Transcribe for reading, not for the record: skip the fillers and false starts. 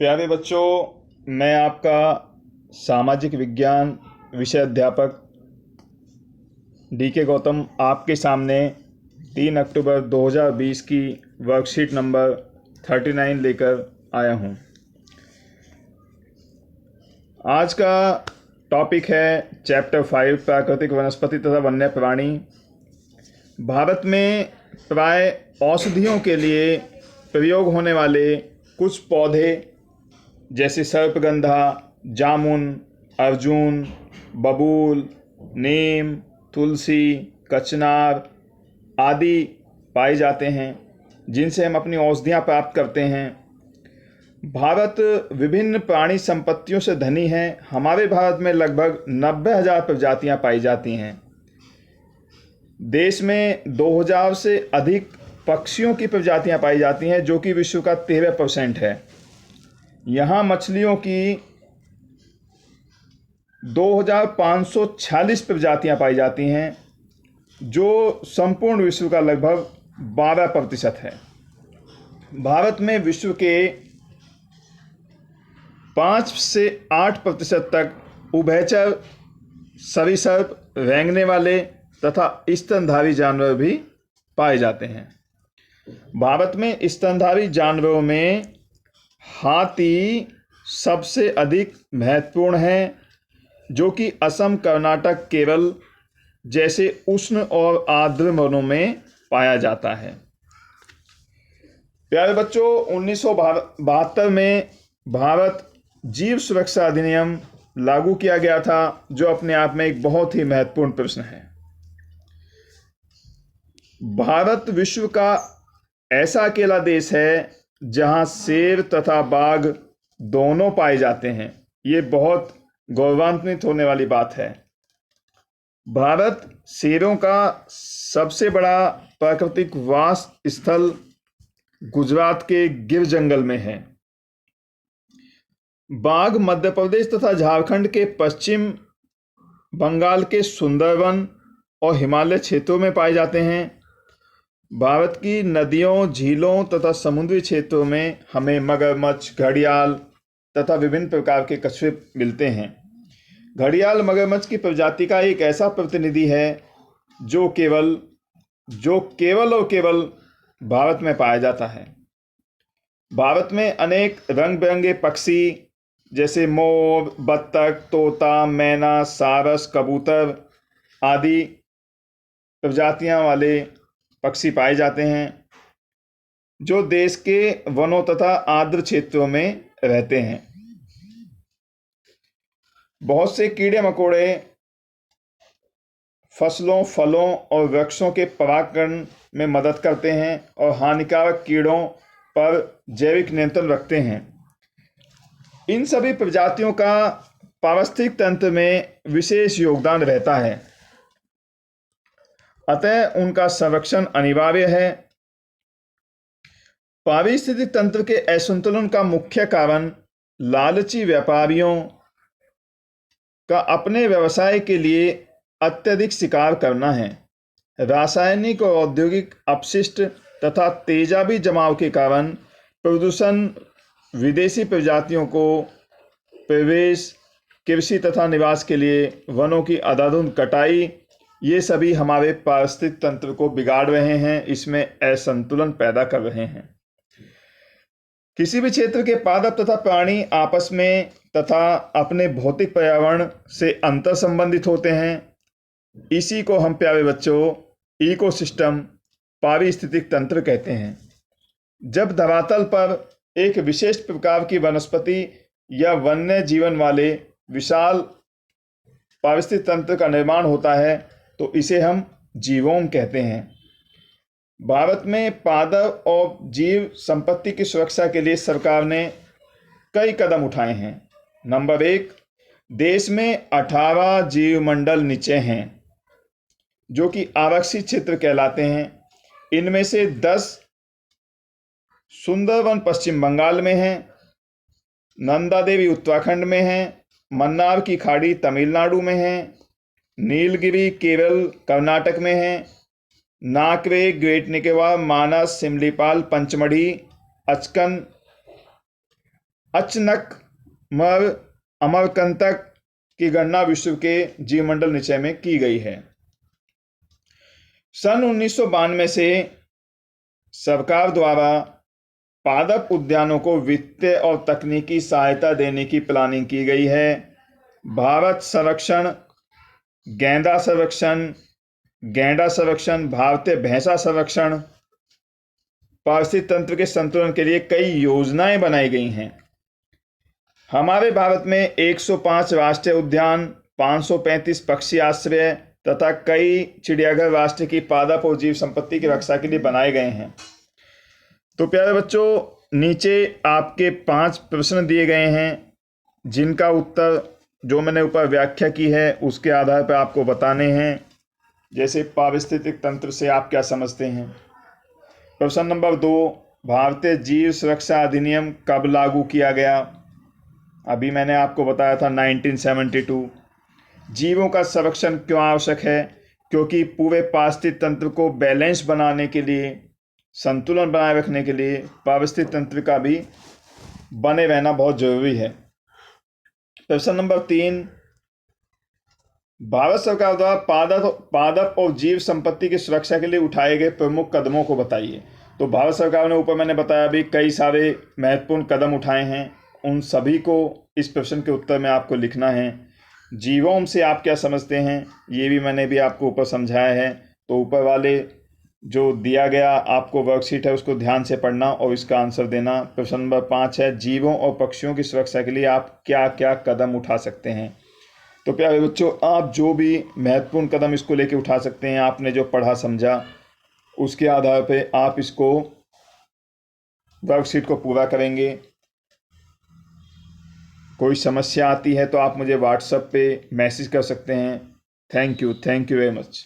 प्यारे बच्चों, मैं आपका सामाजिक विज्ञान विषय अध्यापक के गौतम आपके सामने 3 अक्टूबर 2020 की वर्कशीट नंबर 39 लेकर आया हूं। आज का टॉपिक है चैप्टर 5 प्राकृतिक वनस्पति तथा वन्य प्राणी। भारत में प्राय औषधियों के लिए प्रयोग होने वाले कुछ पौधे जैसे सर्पगंधा, जामुन, अर्जुन, बबूल, नीम, तुलसी, कचनार आदि पाए जाते हैं, जिनसे हम अपनी औषधियाँ प्राप्त करते हैं। भारत विभिन्न प्राणी संपत्तियों से धनी है। हमारे भारत में लगभग 90,000 प्रजातियाँ पाई जाती हैं। देश में 2,000 से अधिक पक्षियों की प्रजातियाँ पाई जाती हैं, जो कि विश्व का 13% है। यहाँ मछलियों की 2,546 प्रजातियाँ पाई जाती हैं, जो संपूर्ण विश्व का लगभग 12% है। भारत में विश्व के 5 से 8% तक उभयचर, सरीसृप, रेंगने वाले तथा स्तनधारी जानवर भी पाए जाते हैं। भारत में स्तनधारी जानवरों में हाथी सबसे अधिक महत्वपूर्ण है, जो कि असम, कर्नाटक, केरल जैसे उष्ण और आर्द्र वनों में पाया जाता है। प्यारे बच्चों, 1972 में भारत जीव सुरक्षा अधिनियम लागू किया गया था, जो अपने आप में एक बहुत ही महत्वपूर्ण प्रश्न है। भारत विश्व का ऐसा अकेला देश है जहां शेर तथा बाघ दोनों पाए जाते हैं। ये बहुत गौरवान्वित होने वाली बात है। भारत शेरों का सबसे बड़ा प्राकृतिक वास स्थल गुजरात के गिर जंगल में है। बाघ मध्य प्रदेश तथा झारखंड के पश्चिम बंगाल के सुंदरवन और हिमालय क्षेत्रों में पाए जाते हैं। भारत की नदियों, झीलों तथा समुद्री क्षेत्रों में हमें मगरमच्छ, घड़ियाल तथा विभिन्न प्रकार के कछुए मिलते हैं। घड़ियाल मगरमच्छ की प्रजाति का एक ऐसा प्रतिनिधि है जो केवल और केवल भारत में पाया जाता है। भारत में अनेक रंग बिरंगे पक्षी जैसे मोर, बत्तख, तोता, मैना, सारस, कबूतर आदि प्रजातियां वाले पक्षी पाए जाते हैं, जो देश के वनों तथा आर्द्र क्षेत्रों में रहते हैं। बहुत से कीड़े मकोड़े फसलों, फलों और वृक्षों के परागकण में मदद करते हैं और हानिकारक कीड़ों पर जैविक नियंत्रण रखते हैं। इन सभी प्रजातियों का पारिस्थितिक तंत्र में विशेष योगदान रहता है, अतः उनका संरक्षण अनिवार्य है। पारिस्थितिक तंत्र के असंतुलन का मुख्य कारण लालची व्यापारियों का अपने व्यवसाय के लिए अत्यधिक शिकार करना है। रासायनिक और औद्योगिक अपशिष्ट तथा तेजाबी जमाव के कारण प्रदूषण, विदेशी प्रजातियों को प्रवेश, कृषि तथा निवास के लिए वनों की अंधाधुंध कटाई, ये सभी हमारे पारिस्थितिक तंत्र को बिगाड़ रहे हैं, इसमें असंतुलन पैदा कर रहे हैं। किसी भी क्षेत्र के पादप तथा प्राणी आपस में तथा अपने भौतिक पर्यावरण से अंतर संबंधित होते हैं। इसी को हम प्यारे बच्चों इकोसिस्टम, पारिस्थितिक तंत्र कहते हैं। जब धरातल पर एक विशेष प्रकार की वनस्पति या वन्य जीवन वाले विशाल पारिस्थितिक तंत्र का निर्माण होता है, तो इसे हम जीवोम कहते हैं। भारत में पादप और जीव संपत्ति की सुरक्षा के लिए सरकार ने कई कदम उठाए हैं। नंबर 1, देश में 18 जीव मंडल निचे हैं, जो कि आरक्षित क्षेत्र कहलाते हैं। इनमें से 10 सुंदरवन पश्चिम बंगाल में है, नंदा देवी उत्तराखंड में है, मन्नार की खाड़ी तमिलनाडु में है, नीलगिरी केरल कर्नाटक में है, नाकवे, ग्रेट निकोबार, मानस, सिमलीपाल, पंचमढ़ी, अचकन अचनक मर अमरकंटक की गणना विश्व के जीवमंडल निचय में की गई है। सन 1992 से सरकार द्वारा पादप उद्यानों को वित्तीय और तकनीकी सहायता देने की प्लानिंग की गई है। भारत संरक्षण, गेंडा संरक्षण, भारतीय भैंसा संरक्षण, पारिस्थितिक तंत्र के संतुलन के लिए कई योजनाएं बनाई गई हैं। हमारे भारत में 105 राष्ट्रीय उद्यान, 535 पक्षी आश्रय तथा कई चिड़ियाघर राष्ट्र की पादप और जीव संपत्ति की रक्षा के लिए बनाए गए हैं। तो प्यारे बच्चों, नीचे आपके 5 प्रश्न दिए गए हैं, जिनका उत्तर जो मैंने ऊपर व्याख्या की है उसके आधार पर आपको बताने हैं। जैसे पारिस्थितिक तंत्र से आप क्या समझते हैं। प्रश्न नंबर 2, भारतीय जीव सुरक्षा अधिनियम कब लागू किया गया? अभी मैंने आपको बताया था 1972। जीवों का संरक्षण क्यों आवश्यक है? क्योंकि पूरे पारिस्थितिक तंत्र को बैलेंस बनाने के लिए, संतुलन बनाए रखने के लिए पारिस्थितिक तंत्र का भी बने रहना बहुत जरूरी है। प्रश्न नंबर 3, भारत सरकार द्वारा पादप और जीव संपत्ति की सुरक्षा के लिए उठाए गए प्रमुख कदमों को बताइए। तो भारत सरकार ने, ऊपर मैंने बताया भी, कई सारे महत्वपूर्ण कदम उठाए हैं। उन सभी को इस प्रश्न के उत्तर में आपको लिखना है। जीवों से आप क्या समझते हैं, ये भी मैंने भी आपको ऊपर समझाया है। तो ऊपर वाले जो दिया गया आपको वर्कशीट है उसको ध्यान से पढ़ना और इसका आंसर देना। प्रश्न नंबर 5 है, जीवों और पक्षियों की सुरक्षा के लिए आप क्या क्या कदम उठा सकते हैं। तो प्यारे बच्चों, आप जो भी महत्वपूर्ण कदम इसको लेके उठा सकते हैं, आपने जो पढ़ा समझा उसके आधार पे आप इसको वर्कशीट को पूरा करेंगे। कोई समस्या आती है तो आप मुझे व्हाट्सएप पे मैसेज कर सकते हैं। Thank you very much.